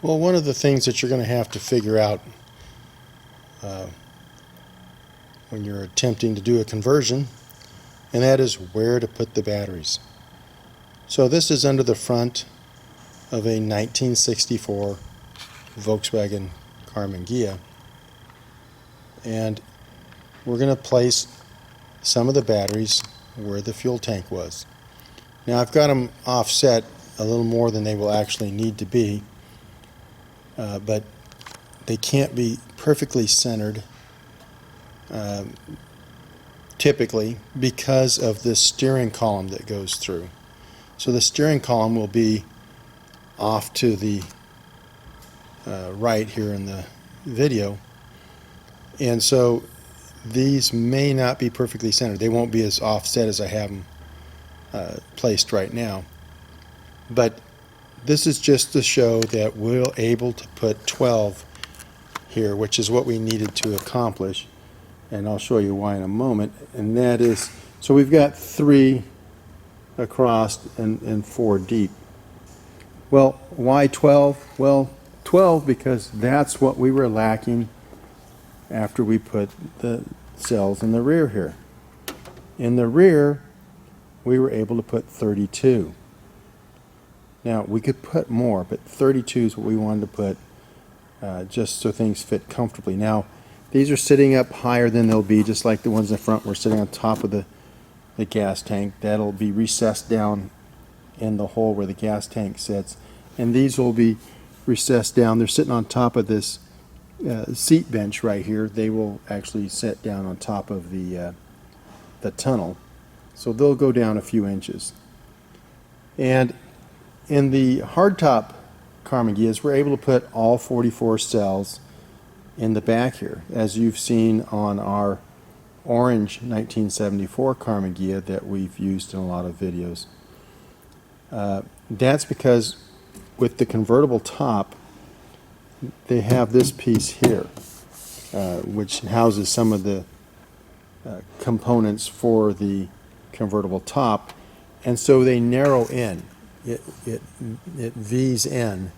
Well, one of the things that you're going to have to figure out when you're attempting to do a conversion, and that is where to put the batteries. So this is under the front of a 1964 Volkswagen Karmann Ghia, and we're going to place some of the batteries where the fuel tank was. Now I've got them offset a little more than they will actually need to be, but they can't be perfectly centered typically because of this steering column that goes through. So the steering column will be off to the right here in the video, and so these may not be perfectly centered. They won't be as offset as I have them placed right now, but this is just to show that we're able to put 12 here, which is what we needed to accomplish, and I'll show you why in a moment. And that is, so we've got 3 across and 4 deep. Well, why 12? Well, 12 because that's what we were lacking after we put the cells in the rear here. In the rear, we were able to put 32. Now, we could put more, but 32 is what we wanted to put just so things fit comfortably. Now, these are sitting up higher than they'll be, just like the ones in the front. We're sitting on top of the gas tank. That'll be recessed down in the hole where the gas tank sits. And these will be recessed down. They're sitting on top of this seat bench right here. They will actually sit down on top of the tunnel. So they'll go down a few inches. And in the hardtop Karmann Ghias, we're able to put all 44 cells in the back here, as you've seen on our orange 1974 Karmann Ghia that we've used in a lot of videos. That's because with the convertible top, they have this piece here, which houses some of the components for the convertible top, and so they narrow in. It V's in,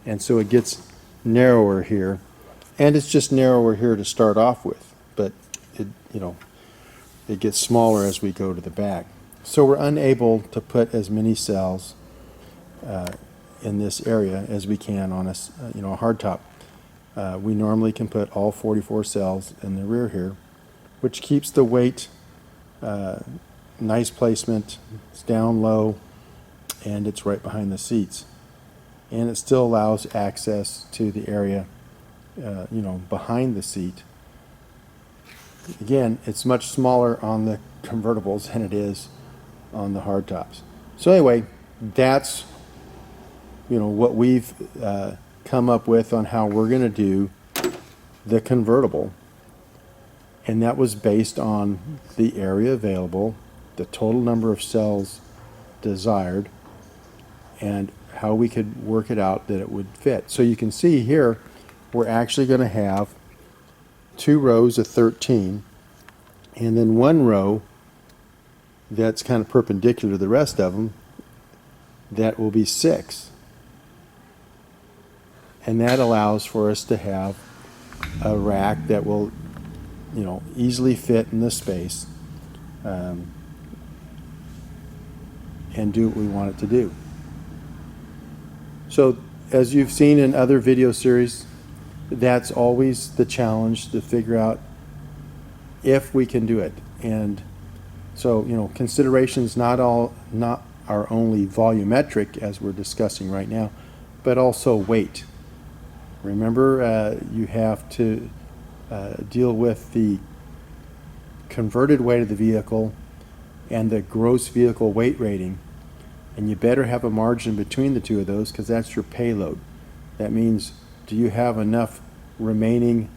and so it gets narrower here, and it's just narrower here to start off with, but it gets smaller as we go to the back. So we're unable to put as many cells in this area as we can on a hardtop. We normally can put all 44 cells in the rear here, which keeps the weight nice placement. It's down low, and it's right behind the seats, and it still allows access to the area behind the seat. Again, it's much smaller on the convertibles than it is on the hardtops. So anyway, that's what we've come up with on how we're going to do the convertible, and that was based on the area available, the total number of cells desired, and how we could work it out that it would fit. So you can see here we're actually going to have 2 rows of 13, and then 1 row that's kind of perpendicular to the rest of them, that will be 6. And that allows for us to have a rack that will easily fit in the space and do what we want it to do. So as you've seen in other video series, that's always the challenge, to figure out if we can do it. And so considerations not are only volumetric, as we're discussing right now, but also weight. Remember, you have to deal with the converted weight of the vehicle and the gross vehicle weight rating, and you better have a margin between the two of those, because that's your payload. That means, do you have enough remaining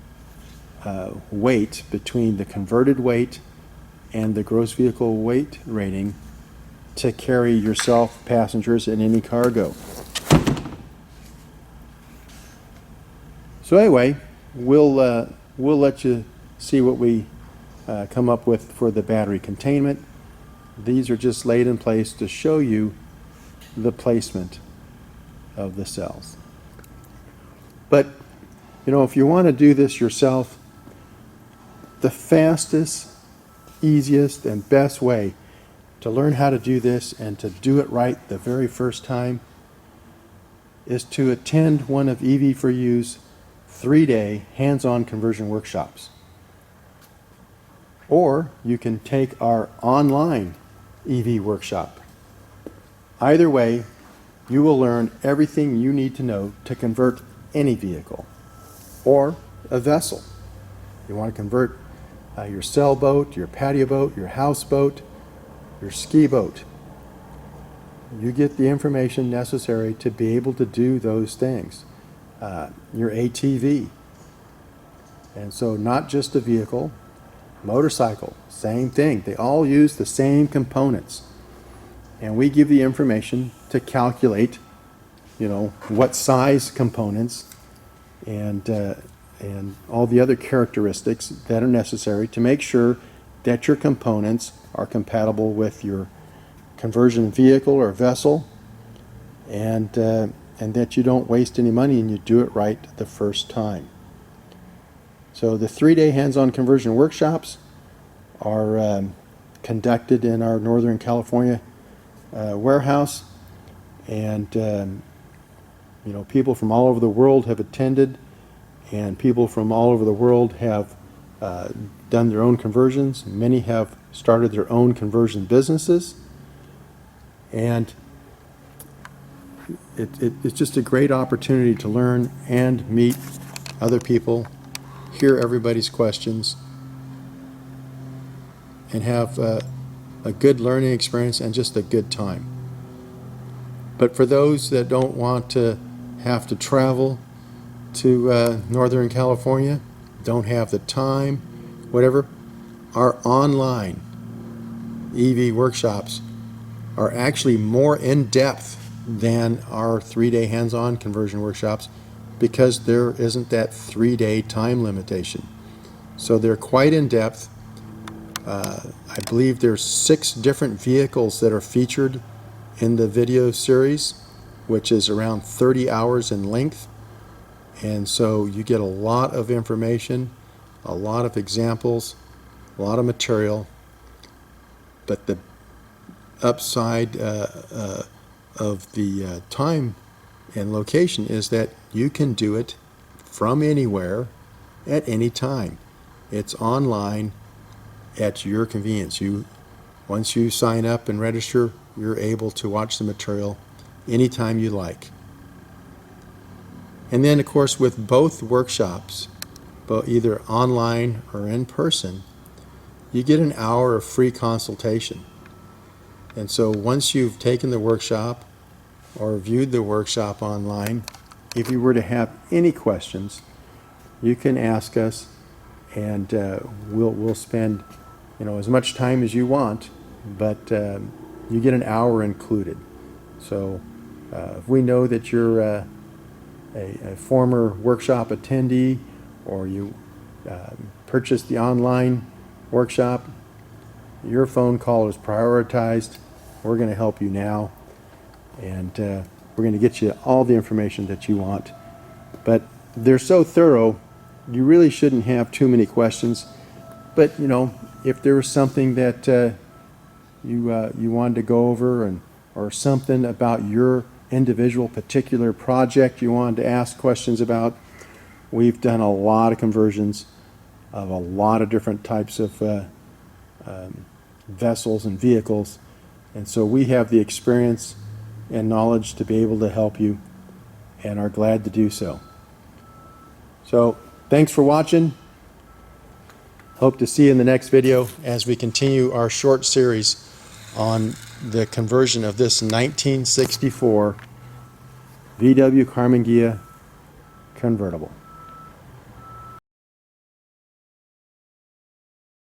weight between the converted weight and the gross vehicle weight rating to carry yourself, passengers, and any cargo? So anyway, we'll let you see what we come up with for the battery containment. These are just laid in place to show you the placement of the cells. But, you know, if you want to do this yourself, the fastest, easiest, and best way to learn how to do this and to do it right the very first time is to attend one of EV4U's 3-day hands-on conversion workshops. Or you can take our online EV workshop. Either way, you will learn everything you need to know to convert any vehicle or a vessel. You want to convert your sailboat, your patio boat, your houseboat, your ski boat. You get the information necessary to be able to do those things. Your ATV. And so not just a vehicle, motorcycle, same thing. They all use the same components. And we give the information to calculate, you know, what size components and all the other characteristics that are necessary to make sure that your components are compatible with your conversion vehicle or vessel, and that you don't waste any money and you do it right the first time. So the 3-day hands-on conversion workshops are conducted in our Northern California warehouse, and you know, people from all over the world have attended, and people from all over the world have done their own conversions. Many have started their own conversion businesses, and it's just a great opportunity to learn and meet other people, hear everybody's questions, and have a good learning experience and just a good time. But for those that don't want to have to travel to Northern California, don't have the time, whatever, our online EV workshops are actually more in-depth than our 3-day hands-on conversion workshops, because there isn't that 3-day time limitation. So they're quite in-depth. I believe there's 6 different vehicles that are featured in the video series, which is around 30 hours in length. And so you get a lot of information, a lot of examples, a lot of material. But the upside of the time and location is that you can do it from anywhere at any time. It's online at your convenience. Once you sign up and register, you're able to watch the material anytime you like. And then, of course, with both workshops, either online or in person, you get an hour of free consultation. And so once you've taken the workshop or viewed the workshop online, if you were to have any questions, you can ask us, and we'll spend, you know, as much time as you want, but you get an hour included. So if we know that you're a former workshop attendee, or you purchased the online workshop, your phone call is prioritized. We're going to help you now, and we're going to get you all the information that you want. But they're so thorough, you really shouldn't have too many questions. But, you know, if there was something that you wanted to go over, or something about your individual particular project you wanted to ask questions about, we've done a lot of conversions of a lot of different types of vessels and vehicles, and so we have the experience and knowledge to be able to help you, and are glad to do so. So thanks for watching. Hope to see you in the next video as we continue our short series on the conversion of this 1964 VW Karmann Ghia convertible.